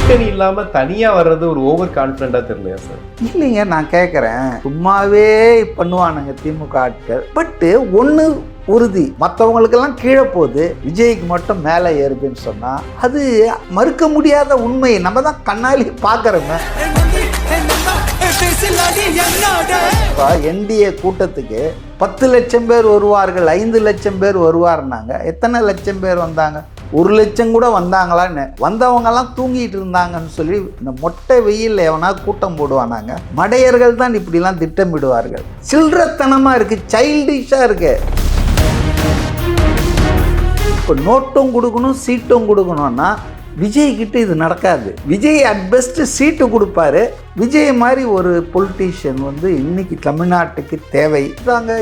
கூட்டணி இல்லாம தனியா வர்றது ஒரு ஓவர் கான்ஃபிடண்டா தெரியலையா சார்? இல்லைங்க, நான் கேட்குறேன். சும்மாவே பண்ணுவானுங்க திமுக ஆட்கள். பட்டு ஒன்று உறுதி, மற்றவங்களுக்கெல்லாம் கீழே போகுது, விஜய்க்கு மட்டும் மேலே ஏறுதுன்னு சொன்னா அது மறுக்க முடியாத உண்மை. நம்ம தான் கண்ணாலி பார்க்குறோமே. என்டிஏ கூட்டத்துக்கு 10 லட்சம் பேர் வருவார்கள், 5 லட்சம் பேர் வருவார்னாங்க. எத்தனை லட்சம் பேர் வந்தாங்க? 1 லட்சம் கூட வந்தாங்களான்னு. வந்தவங்கெல்லாம் தூங்கிட்டு இருந்தாங்கன்னு சொல்லி இந்த மொட்டை வெயிலில் எவனா கூட்டம் போடுவானாங்க. மடையர்கள் தான் இப்படிலாம் திட்டமிடுவார்கள். சில்லறத்தனமாக இருக்குது, சைல்டிஷாக இருக்கு. இப்போ நோட்டும் கொடுக்கணும், சீட்டும் கொடுக்கணும்னா விஜய் கிட்ட இது நடக்காது. விஜய் அட் பெஸ்ட் சீட்டு கொடுப்பாரு. விஜய் மாதிரி ஒரு பொலிட்டீஷியன் இன்னைக்கு தமிழ்நாட்டுக்கு தேவை.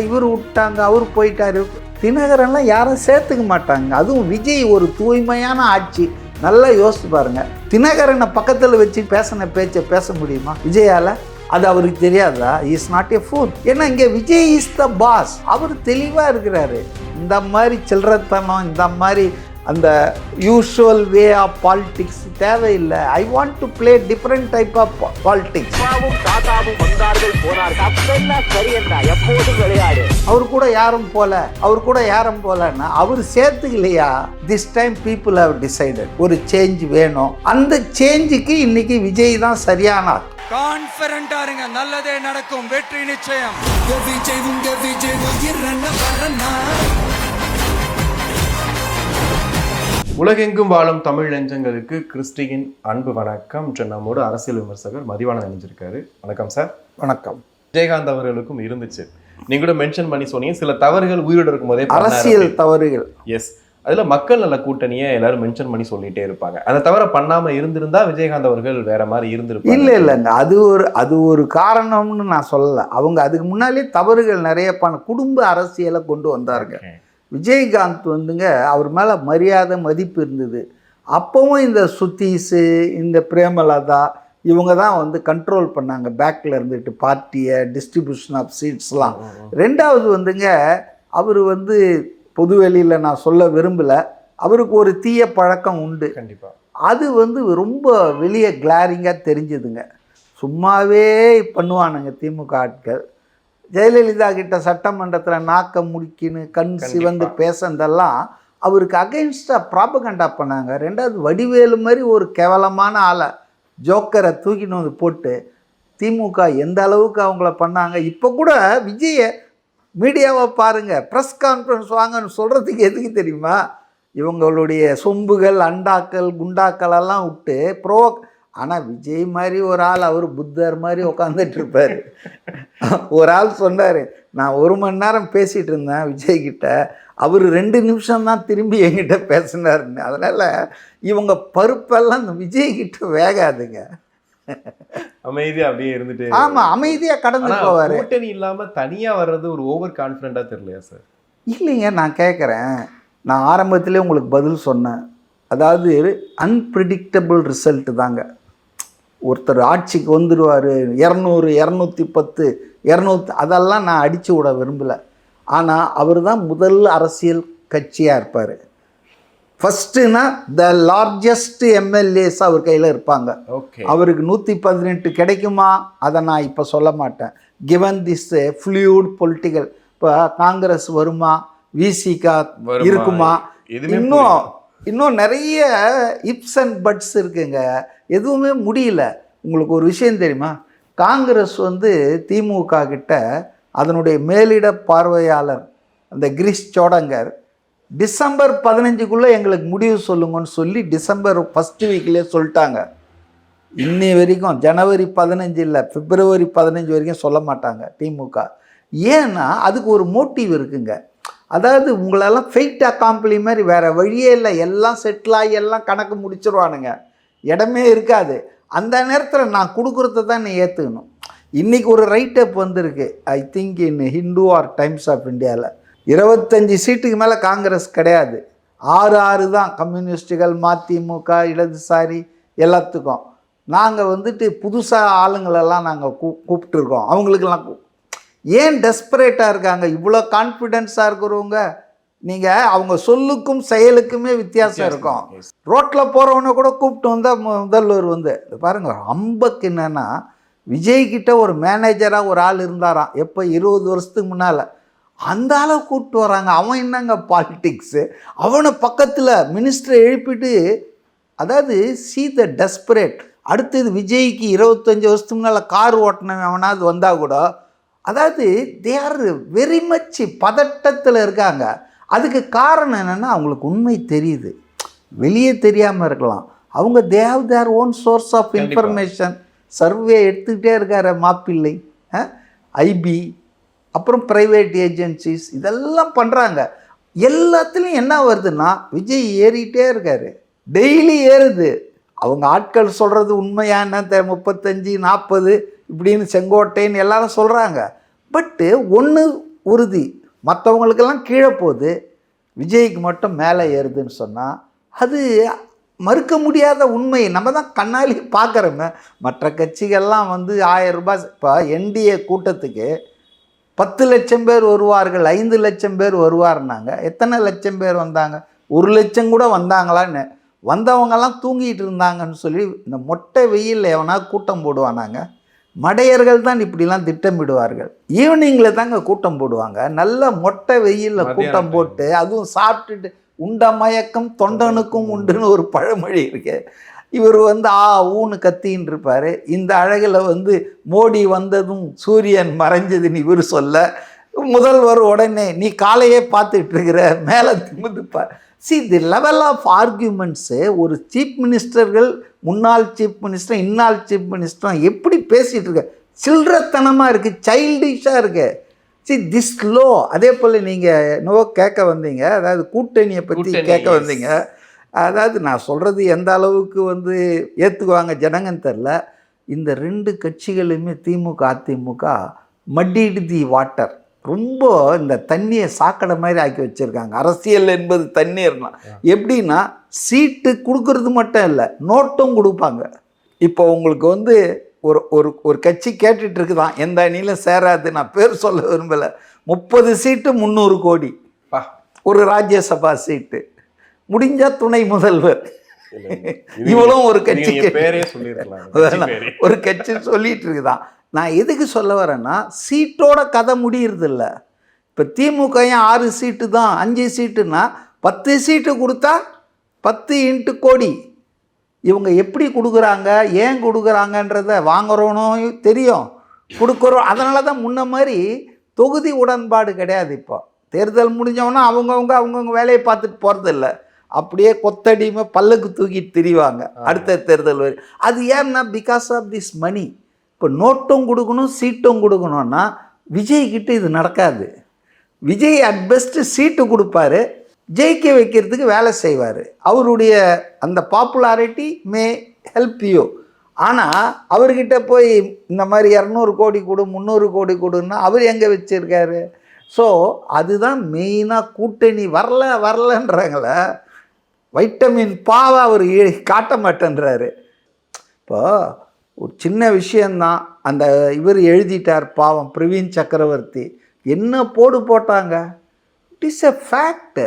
இவர் விட்டாங்க, அவர் போயிட்டாரு. தினகரன்லாம் யாரும் சேர்த்துக்க மாட்டாங்க. அதுவும் விஜய் ஒரு தூய்மையான ஆட்சி. நல்லா யோசிச்சு பாருங்க. தினகரனை பக்கத்தில் வச்சு பேசின பேச்சை பேச முடியுமா விஜயால? அது அவருக்கு தெரியாதா? Is not a pool. ஏன்னா இங்கே விஜய் இஸ் த பாஸ். அவர் தெளிவாக இருக்கிறாரு. இந்த மாதிரி சில்லறத்தனம், இந்த மாதிரி அந்த யூஷுவல் வே ஆஃப் பாலிடிக்ஸ் தேவையில்லை. I want to play different type of politics. அவர் கூட யாரும் போல, அவர் கூட யாரும் போலன்னா அவர் சேர்த்துக்கலையா? This time people have decided ஒரு சேஞ்ச் வேணும். அந்த சேஞ்சுக்கு இன்னைக்கு விஜய் தான் சரியானார். கான்ஃபிடென்ட்டா இருங்க, நல்லதே நடக்கும், வெற்றி நிச்சயம். உலகெங்கும் வாழும் தமிழ் நெஞ்சங்களுக்கு கிறிஸ்டியின் அன்பு வணக்கம். நம்மோடு அரசியல் விமர்சகர் மதிவாணன் நினைஞ்சிருக்காரு. வணக்கம் சார். வணக்கம். விஜயகாந்த் அவர்களுக்கும் இருந்துச்சு, நீங்க கூட மென்ஷன் பண்ணி சொன்னீங்க, சில தவறுகள் உயிரோடு இருக்கும் போதே அரசியல் தவறுகள். எஸ், அதுல மக்கள் நல கூட்டணியை எல்லாரும் மென்ஷன் பண்ணி சொல்லிட்டே இருப்பாங்க. அந்த தவிர பண்ணாம இருந்திருந்தா விஜயகாந்த் அவர்கள் வேற மாதிரி இருந்திருப்பாங்க. இல்லைங்க, அது ஒரு காரணம்னு நான் சொல்லலை. அவங்க அதுக்கு முன்னாலே தவறுகள் நிறைய குடும்ப அரசியலை கொண்டு வந்தாருங்க. விஜயகாந்த் அவர் மேலே மரியாதை மதிப்பு இருந்தது. அப்போவும் இந்த சுத்தீஸு, இந்த பிரேமலதா இவங்க தான் கண்ட்ரோல் பண்ணாங்க பேக்கில் இருந்துட்டு பார்ட்டியை, டிஸ்ட்ரிபியூஷன் ஆஃப் சீட்ஸ்லாம். ரெண்டாவது அவர் பொதுவெளியில் நான் சொல்ல விரும்பலை, அவருக்கு ஒரு தீய பழக்கம் உண்டு. கண்டிப்பாக அது ரொம்ப வெளியே கிளாரிங்காக தெரிஞ்சுதுங்க. சும்மாவே பண்ணுவானுங்க திமுக ஆட்கள். ஜெயலலிதா கிட்ட சட்டமன்றத்தில் நாக்க முடிக்கின்னு கண் சிவந்து பேசுனதெல்லாம் அவருக்கு அகைன்ஸ்டாக ப்ராபகண்டா பண்ணாங்க. ரெண்டாவது வடிவேலு மாதிரி ஒரு கேவலமான ஆளை, ஜோக்கரை தூக்கின்னு போட்டு திமுக எந்த அளவுக்கு அவங்கள பண்ணாங்க. இப்போ கூட விஜயை மீடியாவை பாருங்கள், ப்ரெஸ் கான்ஃபரன்ஸ் வாங்கன்னு சொல்கிறதுக்கு எதுக்கு தெரியுமா? இவங்களுடைய சொம்புகள், அண்டாக்கள், குண்டாக்கள் எல்லாம் விட்டு ஆனால் விஜய் மாதிரி ஒரு ஆள், அவர் புத்தர் மாதிரி உட்காந்துட்டு இருப்பார். ஒரு ஆள் சொன்னார், நான் 1 மணி நேரம் பேசிகிட்டு இருந்தேன் விஜய்கிட்ட, அவர் 2 நிமிஷம் தான் திரும்பி என்கிட்ட பேசினாருன்னு. அதனால் இவங்க பருப்பெல்லாம் இந்த விஜய்கிட்ட வேகாதுங்க. அமைதியாக அப்படியே இருந்துட்டு. ஆமாம், அமைதியாக கடந்து போவார். கூட்டணி இல்லாமல் தனியாக வர்றது ஒரு ஓவர் கான்ஃபிடென்ட்டாக தெரியலையா சார்? இல்லைங்க, நான் கேட்குறேன். நான் ஆரம்பத்திலே உங்களுக்கு பதில் சொன்னேன். அதாவது அன்பிரிடிக்டபிள் ரிசல்ட்டு தாங்க. ஒருத்தர் ஆட்சிக்கு வந்துடுவார், 200, 210, 200 அதெல்லாம் நான் அடித்து விட விரும்பலை. ஆனால் அவர் தான் முதல் அரசியல் கட்சியாக இருப்பார். ஃபஸ்ட்டுனா த லார்ஜஸ்ட் எம்எல்ஏஸ் அவர் கையில் இருப்பாங்க. அவருக்கு 118 கிடைக்குமா? அதை நான் இப்போ சொல்ல மாட்டேன். கிவன் திஸ் ஃப்ளூயிட் பொலிட்டிக்கல், இப்போ காங்கிரஸ் வருமா, விசிகா இருக்குமா, இன்னும் நிறைய இப்ஸ் அண்ட் பட்ஸ் இருக்குங்க. எதுவுமே முடியல. உங்களுக்கு ஒரு விஷயம் தெரியுமா? காங்கிரஸ் திமுக கிட்ட அதனுடைய மேலிட பார்வையாளர் அந்த கிரீஷ் சோடங்கர் டிசம்பர் 15க்குள்ளே எங்களுக்கு முடிவு சொல்லுங்கன்னு சொல்லி டிசம்பர் 1st வீக்லேயே சொல்லிட்டாங்க. இன்னி வரைக்கும் ஜனவரி 15 இல்லை, பிப்ரவரி 15 வரைக்கும் சொல்ல மாட்டாங்க திமுக. ஏன்னா அதுக்கு ஒரு மோட்டிவ் இருக்குங்க. அதாவது உங்களெல்லாம் ஃபெயிட் அக்காம்ப்ளி மாதிரி வேறு வழியே இல்லை, எல்லாம் செட்டில் ஆகி எல்லாம் கணக்கு முடிச்சிருவானுங்க, இடமே இருக்காது. அந்த நேரத்தில் நான் கொடுக்குறத தான் நீ ஏற்றுக்கணும். இன்றைக்கி ஒரு ரைட் அப் வந்திருக்கு, I think in Hindu or times of இந்தியாவில் 25 சீட்டுக்கு மேலே காங்கிரஸ் கிடையாது, 6 தான் கம்யூனிஸ்டுகள், மதிமுக, இடதுசாரி எல்லாத்துக்கும். நாங்கள் புதுசாக ஆளுங்களெல்லாம் நாங்கள் கூப்பிட்டுருக்கோம். அவங்களுக்கெல்லாம் ஏன் டெஸ்பரேட்டாக இருக்காங்க? இவ்வளோ கான்ஃபிடென்ஸாக இருக்கிறவங்க நீங்கள் அவங்க சொல்லுக்கும் செயலுக்குமே வித்தியாசம் இருக்கும். Yes. ரோட்டில் போகிறவனை கூட கூப்பிட்டு வந்தால் முதல்வர் வந்து பாருங்க, அம்பக்கு என்னென்னா விஜய்கிட்ட ஒரு மேனேஜராக ஒரு ஆள் இருந்தாராம். எப்போ 20 வருஷத்துக்கு முன்னால். அந்த ஆளை கூப்பிட்டு வராங்க. அவன் என்னங்க பாலிட்டிக்ஸு, அவனை பக்கத்தில் மினிஸ்டரை எழுப்பிட்டு, அதாவது சி த டெஸ்பரேட். அடுத்தது விஜய்க்கு 25 வருஷத்துக்கு முன்னால் கார் ஓட்டினவன் அவனாவது வந்தால் கூட, அதாவது தே ஆர் வெரி மச் பதட்டத்தில் இருக்காங்க. அதுக்கு காரணம் என்னென்னா அவங்களுக்கு உண்மை தெரியுது, வெளியே தெரியாமல் இருக்கலாம். அவங்க they have their own source of information. Survey எடுத்துக்கிட்டே இருக்கார் மாப்பிள்ளை, ஐபி, அப்புறம் ப்ரைவேட் ஏஜென்சிஸ், இதெல்லாம் பண்ணுறாங்க. எல்லாத்துலேயும் என்ன வருதுன்னா விஜய் ஏறிட்டே இருக்கார், டெய்லி ஏறுது. அவங்க ஆட்கள் சொல்கிறது உண்மையான 35 40 இப்படின்னு செங்கோட்டைன்னு எல்லாரும் சொல்கிறாங்க. பட்டு ஒன்று உறுதி, மற்றவங்களுக்கெல்லாம் கீழே போகுது, விஜய்க்கு மட்டும் மேலே ஏறுதுன்னு சொன்னால் அது மறுக்க முடியாத உண்மை. நம்ம தான் கண்ணாலி பார்க்குறோமே. மற்ற கட்சிகள்லாம் வந்து 1000 ரூபாய், இப்போ என்டிஏ கூட்டத்துக்கு 10 லட்சம் பேர் வருவார்கள், 5 லட்சம் பேர் வருவார்னாங்க. எத்தனை லட்சம் பேர் வந்தாங்க? 1 லட்சம் கூட வந்தாங்களான்னு. வந்தவங்கெல்லாம் தூங்கிட்டு இருந்தாங்கன்னு சொல்லி இந்த மொட்டை வெயிலில் எவனா கூட்டம் போடுவானாங்க? மடையர்கள் தான் இப்படிலாம் திட்டமிடுவார்கள். ஈவினிங்கில் தாங்க கூட்டம் போடுவாங்க. நல்ல மொட்டை வெயிலில் கூட்டம் போட்டு, அதுவும் சாப்பிட்டுட்டு, உண்ட மயக்கம் தொண்டனுக்கும் உண்டுன்னு ஒரு பழமொழி இருக்கு. இவர் வந்து ஊன்னு கத்தின்னு இருப்பார். இந்த அழகில் வந்து மோடி வந்ததும் சூரியன் மறைஞ்சதுன்னு இவர் சொல்ல, முதல்வர் உடனே நீ காலையே பார்த்துட்டு இருக்கிற, மேலே திமுதுப்பார். See the level of arguments ஒரு சீஃப் மினிஸ்டர்கள், முன்னாள் சீஃப் மினிஸ்டர், இன்னாள் சீஃப் மினிஸ்டர் எப்படி பேசிகிட்டு இருக்க, சில்லறத்தனமாக இருக்குது, சைல்டிஷாக இருக்குது. See this low. அதே போல் நீங்கள் என்னவோ கேட்க வந்தீங்க, அதாவது கூட்டணியை பற்றி கேட்க வந்தீங்க. அதாவது நான் சொல்கிறது எந்த அளவுக்கு வந்து ஏற்றுக்குவாங்க ஜனங்கன்னு தெரில. இந்த 2 கட்சிகளுமே திமுக அதிமுக மட்டிடு தி வாட்டர். ரொம்ப இந்த தண்ணியை சாக்கடை மாதிரி ஆக்கி வச்சுருக்காங்க. அரசியல் என்பது தண்ணீர்னா எப்படின்னா, சீட்டு கொடுக்கறது மட்டும் இல்லை, நோட்டும் கொடுப்பாங்க. இப்போ உங்களுக்கு வந்து ஒரு ஒரு ஒரு கட்சி கேட்டுட்டு இருக்குதான், எந்த அணியிலும் சேராது, நான் பேர் சொல்ல விரும்பலை, 30 சீட்டு 300 கோடி, ஒரு ராஜ்யசபா சீட்டு, முடிஞ்சா துணை முதல்வர். இவ்வளவும் ஒரு கட்சி ஒரு கட்சி சொல்லிட்டு இருக்குதான். நான் எதுக்கு சொல்ல வரேன்னா, சீட்டோட கதை முடியறதில்ல. இப்போ திமுக 6 சீட்டு தான், 5 சீட்டுன்னா 10 சீட்டு கொடுத்தா 10 இன்ட்டு கோடி. இவங்க எப்படி கொடுக்குறாங்க, ஏன் கொடுக்குறாங்கன்றத வாங்குறோனும் தெரியும், கொடுக்குறோம். அதனால தான் முன்ன மாதிரி தொகுதி உடன்பாடு கிடையாது. இப்போ தேர்தல் முடிஞ்சவொன்னா அவங்கவுங்க வேலையை பார்த்துட்டு போகிறதில்ல, அப்படியே கொத்தடிமை பல்லுக்கு தூக்கிட்டு திரிவாங்க அடுத்த தேர்தல் வரை. அது ஏன்னா பிகாஸ் ஆஃப் திஸ் மணி. இப்போ நோட்டும் கொடுக்கணும், சீட்டும் கொடுக்கணும்னா விஜய்கிட்ட இது நடக்காது. விஜய் அட் பெஸ்ட்டு சீட்டு கொடுப்பாரு, ஜெயிக்க வைக்கிறதுக்கு வேலை செய்வார். அவருடைய அந்த பாப்புலாரிட்டி மே ஹெல்ப் யூ. ஆனால் அவர்கிட்ட போய் இந்த மாதிரி 200 கோடி கொடு, 300 கோடி கொடுன்னா அவர் எங்கே வச்சுருக்காரு? ஸோ அதுதான் மெயினாக கூட்டணி வரலன்றாங்கள. வைட்டமின் பாவை அவர் காட்ட மாட்டேன்றாரு. இப்போ ஒரு சின்ன விஷயந்தான், அந்த இவர் எழுதிட்டார் பாவம் பிரவீன் சக்கரவர்த்தி, என்ன போட்டாங்க. It is a fact.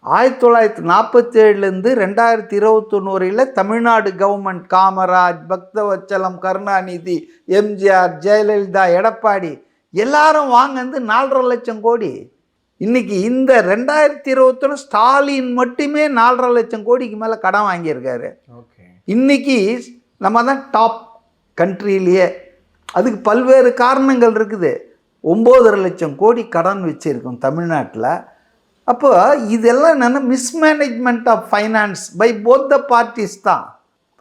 1947 2021 Tamil Nadu government, Kamaraj, Bhaktavatsalam, Karunanidhi, MGR, Jayalalithaa, Edappadi எல்லாரும் வாங்கந்து 4.5 லட்சம் கோடி. இன்றைக்கி இந்த 2021 ஸ்டாலின் மட்டுமே 4.5 லட்சம் கோடிக்கு மேலே கடன் வாங்கியிருக்காரு. இன்றைக்கி நம்ம தான் டாப் கண்ட்ரிலேயே. அதுக்கு பல்வேறு காரணங்கள் இருக்குது. 9.5 லட்சம் கோடி கடன் வச்சுருக்கோம் தமிழ்நாட்டில். அப்போ இதெல்லாம் என்னென்னா mismanagement of finance by both the parties தான்.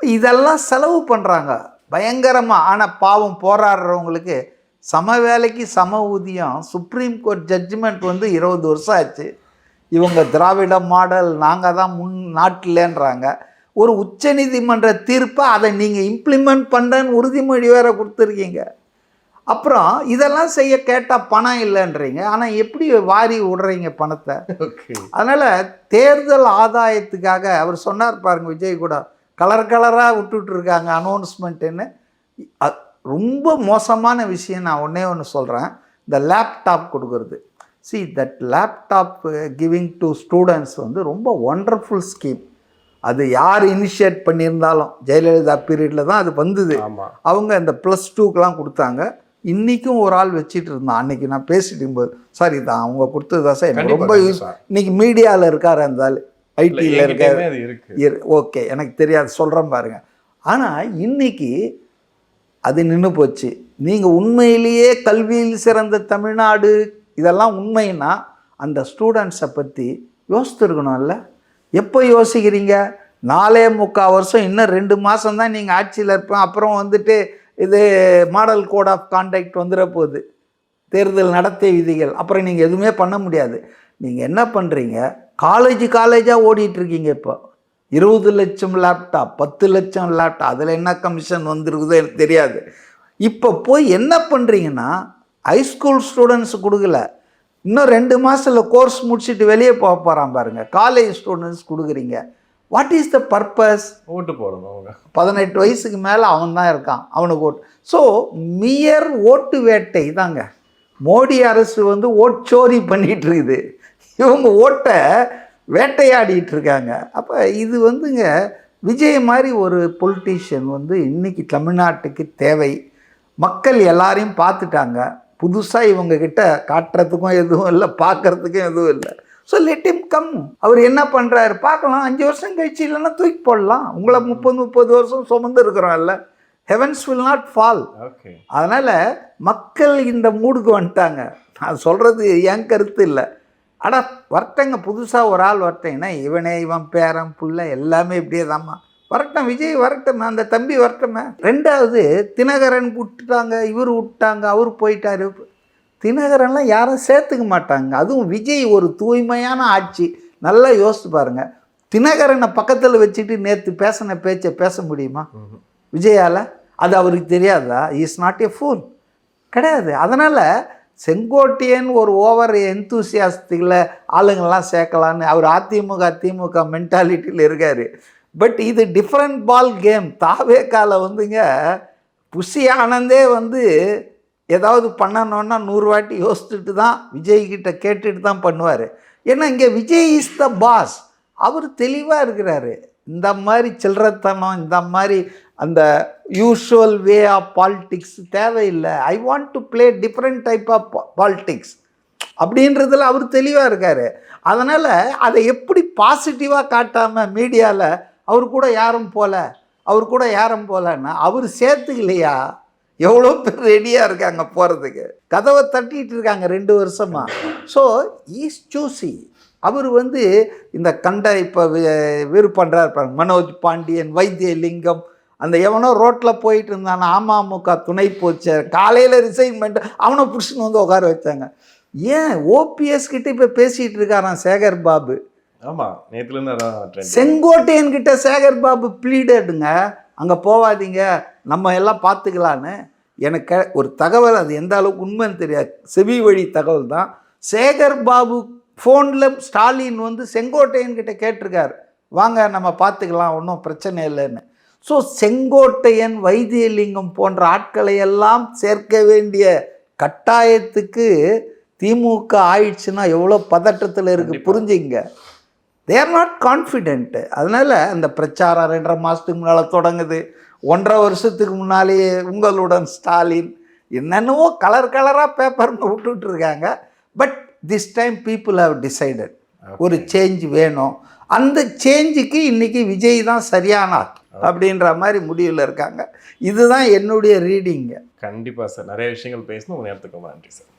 இதெல்லாம் செலவு பண்ணுறாங்க பயங்கரமாக. ஆனால் பாவம் போராடுறவங்களுக்கு சம வேலைக்கு சம ஊதியம். சுப்ரீம் கோர்ட் ஜட்ஜ்மெண்ட் வந்து 20 வருஷம் ஆச்சு. இவங்க திராவிட மாடல், நாங்கள் தான் நாட்டிலேன்றாங்க. ஒரு உச்சநீதிமன்ற தீர்ப்பை அதை நீங்கள் இம்ப்ளிமெண்ட் பண்ணுறேன்னு உறுதிமொழி வேறு கொடுத்துருக்கீங்க. அப்புறம் இதெல்லாம் செய்ய கேட்டால் பணம் இல்லைன்றீங்க, ஆனால் எப்படி வாரி விடுறீங்க பணத்தை? அதனால் தேர்தல் ஆதாயத்துக்காக அவர் சொன்னார் பாருங்கள், விஜய் கூட கலராக விட்டுட்ருக்காங்க அனௌன்ஸ்மெண்ட்டுன்னு. ரொம்ப மோசமான விஷயம். நான் ஒன்றே ஒன்று சொல்கிறேன், இந்த லேப்டாப் கொடுக்குறது. see that laptop giving to students வந்து ரொம்ப ஒண்டர்ஃபுல் ஸ்கீம். அது யார் இனிஷியேட் பண்ணியிருந்தாலும் ஜெயலலிதா பீரியடில் தான் அது வந்தது. ஆமாம். அவங்க அந்த +2க்கெலாம் கொடுத்தாங்க. இன்றைக்கும் ஒரு ஆள் வச்சுட்டு இருந்தான். அன்றைக்கி நான் பேசிட்டு இருக்கும்போது சார் இதான் அவங்க கொடுத்தது தான் சார் எனக்கு ரொம்ப யூஸ். இன்றைக்கி மீடியாவில் இருக்கார் அந்த ஆள், ஐடியில் இருக்கார். ஓகே, எனக்கு தெரியாது, சொல்கிறேன் பாருங்கள். ஆனால் இன்றைக்கி அது நின்று போச்சு. நீங்கள் உண்மையிலேயே கல்வியில் சிறந்த தமிழ்நாடு இதெல்லாம் உண்மைன்னா அந்த ஸ்டூடெண்ட்ஸை பற்றி யோசித்துருக்கணும்ல. எப்போ யோசிக்கிறீங்க? 4.25 வருஷம், இன்னும் 2 மாதம் தான் நீங்கள் ஆட்சியில் இருப்பேன். அப்புறம் வந்துட்டு இது மாடல் கோட் ஆஃப் கான்டக்ட் வந்துட போகுது, தேர்தல் நடத்தை விதிகள். அப்புறம் நீங்கள் எதுவுமே பண்ண முடியாது. நீங்கள் என்ன பண்ணுறீங்க? காலேஜாக ஓடிட்டுருக்கீங்க. இப்போ 20 லட்சம் லேப்டாப், 10 லட்சம் லேப்டாப், அதில் என்ன கமிஷன் வந்துருக்குதோ எனக்கு தெரியாது. இப்போ போய் என்ன பண்ணுறீங்கன்னா ஹைஸ்கூல் ஸ்டூடெண்ட்ஸ் கொடுக்கல, இன்னும் 2 மாதத்தில் கோர்ஸ் முடிச்சுட்டு வெளியே போக போகிறான் பாருங்கள், காலேஜ் ஸ்டூடெண்ட்ஸ் கொடுக்குறீங்க. What is the purpose? ஓட்டு போடணும். அவங்க 18 வயசுக்கு மேலே அவன் தான் இருக்கான், அவனுக்கு ஓட்டு. ஸோ மியர் ஓட்டு வேட்டை தாங்க. மோடி அரசு வந்து ஓட்சோரி பண்ணிகிட்டு இருக்குது, இவங்க ஓட்டை வேட்டையாடிட்டு இருக்காங்க. அப்போ இது வந்துங்க விஜய் மாதிரி ஒரு பொலிட்டீஷியன் வந்து இன்றைக்கி தமிழ்நாட்டுக்கு தேவை. மக்கள் எல்லாரையும் பார்த்துட்டாங்க. புதுசாக இவங்கக்கிட்ட காட்டுறதுக்கும் எதுவும் இல்லை, பார்க்குறதுக்கும் எதுவும் இல்லை. So let him come. அவர் என்ன பண்ணுறாரு பார்க்கலாம். 5 வருஷம் கழிச்சு இல்லைன்னா தூக்கி போடலாம். உங்களை 30 வருஷம் சுமந்து இருக்கிறோம்ல, heavens will not fall. Okay. அதனால் மக்கள் இந்த மூடுக்கு வந்துட்டாங்க. நான் சொல்கிறது என் கருத்து இல்லை. ஆனால் வரட்டங்க, புதுசாக ஒரு ஆள் வரட்டேன்னா இவன் பேரன் புள்ள எல்லாமே இப்படியே தாம்மா வரட்டும். விஜய் வரட்டுமே, அந்த தம்பி வரட்டுமே. 2வது தினகரன் விட்டுட்டாங்க, இவர் விட்டாங்க, அவர் போயிட்டார். தினகரன்லாம் யாரும் சேர்த்துக்க மாட்டாங்க. அதுவும் விஜய் ஒரு தூய்மையான ஆட்சி. நல்லா யோசித்து பாருங்கள். தினகரனை பக்கத்தில் வச்சுட்டு நேற்று பேசின பேச்சை பேச முடியுமா விஜயால்? அது அவருக்கு தெரியாதா? இஸ் நாட் எ ஃபூல், கிடையாது. அதனால் செங்கோட்டையன் ஒரு ஓவர் எந்தூசியாஸ்டிக்கில் ஆளுங்கள்லாம் சேர்க்கலான்னு அவர் திமுக மென்டாலிட்டியில் இருக்கார். பட் இது டிஃப்ரெண்ட் பால் கேம். தாவேக்கால வந்துங்க புஷி ஆனந்தே வந்து ஏதாவது பண்ணணுன்னா 100 வாட்டி யோசிச்சுட்டு தான் விஜய்கிட்ட கேட்டுட்டு தான் பண்ணுவார். ஏன்னா இங்கே விஜய் இஸ் த பாஸ். அவர் தெளிவாக இருக்கிறாரு. இந்த மாதிரி சில்லறத்தனம், இந்த மாதிரி அந்த யூஷுவல் வே ஆஃப் பாலிட்டிக்ஸ் தேவையில்லை. I want to play different type of politics அப்படின்றதுல அவர் தெளிவாக இருக்கார். அதனால் அதை எப்படி பாசிட்டிவாக காட்டாமல் மீடியாவில் அவர் கூட யாரும் போகலன்னா அவர் சேர்த்துக்கலையா? எவ்வளோ பேர் ரெடியாக இருக்காங்க போகிறதுக்கு, கதவை தட்டிகிட்டு இருக்காங்க 2 வருஷமாக. So is சூசி. அவர் வந்து இந்த இப்போ பண்ணுறாரு பாருங்க, மனோஜ் பாண்டியன், வைத்தியலிங்கம், அந்த எவனோ ரோட்டில் போயிட்டு இருந்தான அமமுக துணை போச்சர், காலையில் ரிசைன்மெண்ட், அவனை புருஷன் வந்து உட்கார வச்சாங்க. ஏன் ஓபிஎஸ் கிட்ட இப்போ பேசிகிட்டு இருக்காரான் சேகர் பாபு. ஆமாம், நேற்றுலேருந்து செங்கோட்டையன் கிட்ட சேகர் பாபு ப்ளீடடுங்க, அங்கே போகாதீங்க, நம்ம எல்லாம் பார்த்துக்கலான்னு. எனக்கு ஒரு தகவல், அது எந்த அளவுக்கு உண்மைன்னு தெரியாது, செவி வழி தகவல் தான். சேகர் பாபு ஃபோனில் ஸ்டாலின் வந்து செங்கோட்டையன்கிட்ட கேட்டிருக்கார், வாங்க நம்ம பார்த்துக்கலாம், ஒன்றும் பிரச்சனை இல்லைன்னு. ஸோ செங்கோட்டையன், வைத்தியலிங்கம் போன்ற ஆட்களை எல்லாம் சேர்க்க வேண்டிய கட்டாயத்துக்கு திமுக ஆயிடுச்சுன்னா எவ்வளோ பதட்டத்தில் இருக்குது புரிஞ்சுங்க. They are not confident. அதனால் அந்த பிரச்சாரம் 2.5 மாதத்துக்கு முன்னால் தொடங்குது. 1.5 வருஷத்துக்கு முன்னாலேயே உங்களுடன் ஸ்டாலின் என்னென்னவோ கலராக பேப்பர்னு விட்டுட்ருக்காங்க. But this time people have decided ஒரு சேஞ்ச் வேணும். அந்த சேஞ்சுக்கு இன்றைக்கி விஜய் தான் சரியானார் அப்படின்ற மாதிரி முடிவில் இருக்காங்க. இதுதான் என்னுடைய ரீடிங்க. கண்டிப்பாக சார், நிறைய விஷயங்கள் பேசணும். உங்கள் நேரத்துக்கு நன்றி சார்.